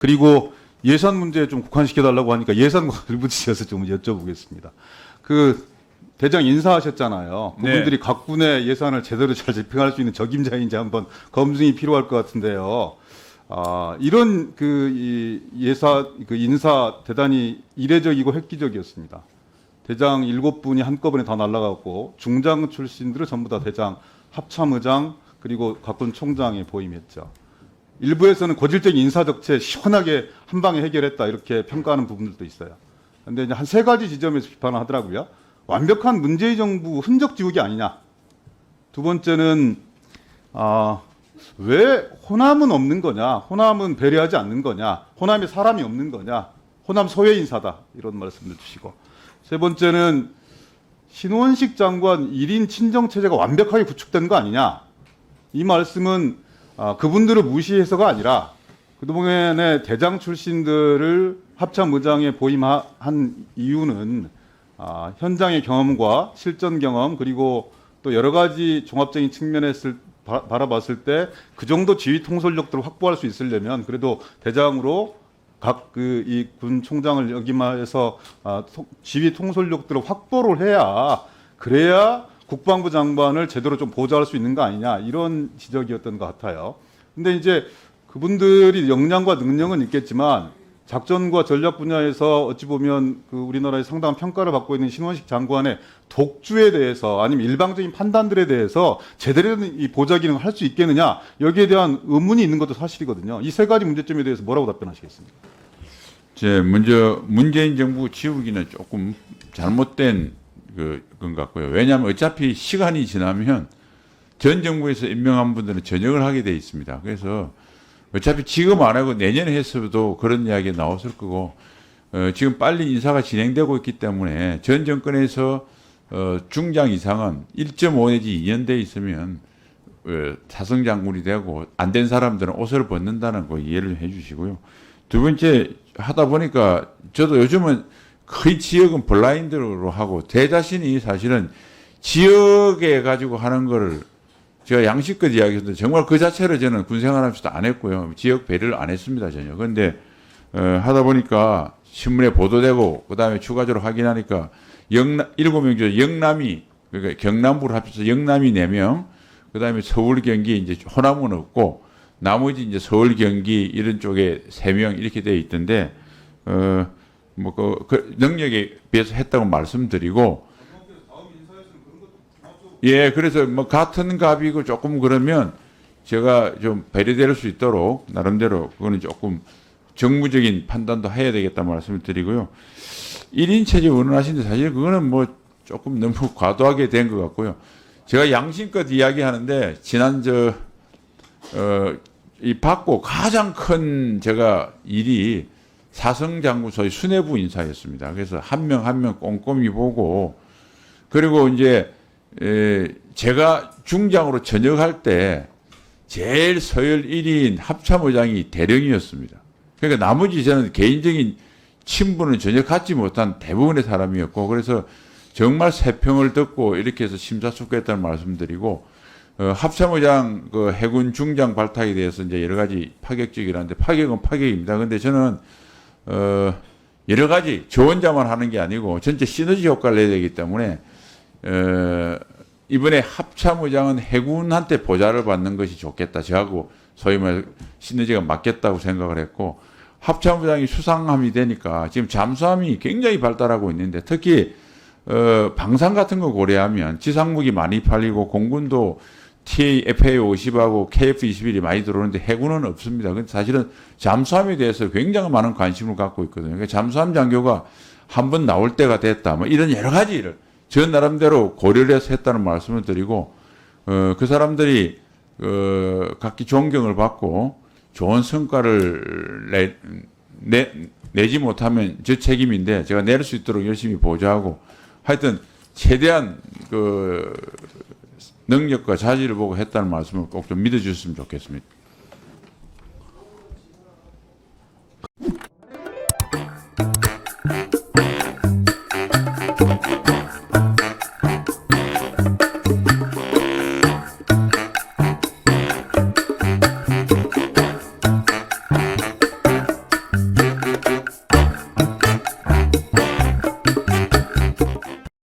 그리고 예산 문제에 좀 국한시켜달라고 하니까 예산과 일부지어서 좀 여쭤보겠습니다. 그 대장 인사하셨잖아요. 그분들이 네. 각 군의 예산을 제대로 잘 집행할 수 있는 적임자인지 한번 검증이 필요할 것 같은데요. 이런 이 인사 대단히 이례적이고 획기적이었습니다. 대장 7분이 한꺼번에 다 날아갔고 중장 출신들은 전부 다 대장 합참의장 그리고 각군 총장에 보임했죠. 일부에서는 고질적인 인사적체 시원하게 한 방에 해결했다 이렇게 평가하는 부분들도 있어요. 그런데 이제 한 3가지 지점에서 비판을 하더라고요. 완벽한 문재인 정부 흔적 지우기 아니냐. 두 번째는 왜 호남은 없는 거냐. 호남은 배려하지 않는 거냐. 호남에 사람이 없는 거냐. 호남 소외 인사다. 이런 말씀을 주시고. 세 번째는 신원식 장관 1인 친정체제가 완벽하게 구축된 거 아니냐. 이 말씀은 그분들을 무시해서가 아니라 그동안의 대장 출신들을 합참의장에 보임한 이유는 현장의 경험과 실전 경험 그리고 또 여러 가지 종합적인 측면에서 바라봤을 때 그 정도 지휘 통솔력들을 확보할 수 있으려면 그래도 대장으로 각 이 군 총장을 역임해서 지휘 통솔력들을 확보를 해야 그래야 국방부 장관을 제대로 좀 보좌할 수 있는 거 아니냐 이런 지적이었던 것 같아요. 근데 이제 그분들이 역량과 능력은 있겠지만 작전과 전략 분야에서 어찌 보면 그 우리나라의 상당한 평가를 받고 있는 신원식 장관의 독주에 대해서 아니면 일방적인 판단들에 대해서 제대로 된 이 보좌 기능을 할 수 있겠느냐 여기에 대한 의문이 있는 것도 사실이거든요. 이 3가지 문제점에 대해서 뭐라고 답변하시겠습니까? 먼저 문재인 정부 지우기는 조금 잘못된 건 같고요. 왜냐하면 어차피 시간이 지나면 전 정부에서 임명한 분들은 전역을 하게 돼 있습니다. 그래서 어차피 지금 안 하고 내년에 했어도 그런 이야기가 나왔을 거고 지금 빨리 인사가 진행되고 있기 때문에 전 정권에서 중장 이상은 1.5 내지 2년 돼 있으면 사성 장군이 되고 안 된 사람들은 옷을 벗는다는 거 이해를 해 주시고요. 두 번째 하다 보니까 저도 요즘은 거의 지역은 블라인드로 하고 제 자신이 사실은 지역에 가지고 하는 거를 제가 양식껏 이야기했는데 정말 그 자체를 저는 군 생활하면서도 안 했고요. 지역 배려를 안 했습니다 전혀. 그런데 하다 보니까 신문에 보도되고 그다음에 추가적으로 확인하니까 7명 중에 영남이 그러니까 경남부를 합쳐서 영남이 4명 그다음에 서울 경기 이제 호남은 없고 나머지 이제 서울 경기 이런 쪽에 3명 이렇게 돼 있던데 그 능력에 비해서 했다고 말씀드리고 예, 그래서 뭐 같은 갑이고 조금 그러면 제가 좀 배려될 수 있도록 나름대로 그거는 조금 정무적인 판단도 해야 되겠다 말씀을 드리고요. 1인 체제 원하시는데 사실 그거는 뭐 조금 너무 과도하게 된 것 같고요. 제가 양심껏 이야기하는데 지난 이 받고 가장 큰 제가 일이 사성장군 소위 수뇌부 인사였습니다. 그래서 한 명 한 명 꼼꼼히 보고 그리고 이제 제가 중장으로 전역할 때 제일 서열 1위인 합참의장이 대령이었습니다. 그러니까 나머지 저는 개인적인 친분은 전혀 갖지 못한 대부분의 사람이었고 그래서 정말 세평을 듣고 이렇게 해서 심사숙고했다는 말씀드리고 합참의장 그 해군 중장 발탁에 대해서 이제 여러 가지 파격적이라는데 파격은 파격입니다. 근데 저는 여러 가지 저 혼자만 하는 게 아니고 전체 시너지 효과를 내야 되기 때문에 이번에 합참의장은 해군한테 보좌를 받는 것이 좋겠다. 저하고 소위 말 시너지가 맞겠다고 생각을 했고 합참의장이 수상함이 되니까 지금 잠수함이 굉장히 발달하고 있는데 특히 방산 같은 거 고려하면 지상무기 많이 팔리고 공군도 FA-50하고 KF-21이 많이 들어오는데 해군은 없습니다. 근데 사실은 잠수함에 대해서 굉장히 많은 관심을 갖고 있거든요. 그러니까 잠수함 장교가 한번 나올 때가 됐다. 뭐 이런 여러 가지를 저 나름대로 고려를 해서 했다는 말씀을 드리고 그 사람들이 각기 존경을 받고 좋은 성과를 내지 못하면 저 책임인데 제가 낼 수 있도록 열심히 보좌하고 하여튼 최대한 그 능력과 자질을 보고 했다는 말씀을 꼭 좀 믿어주셨으면 좋겠습니다.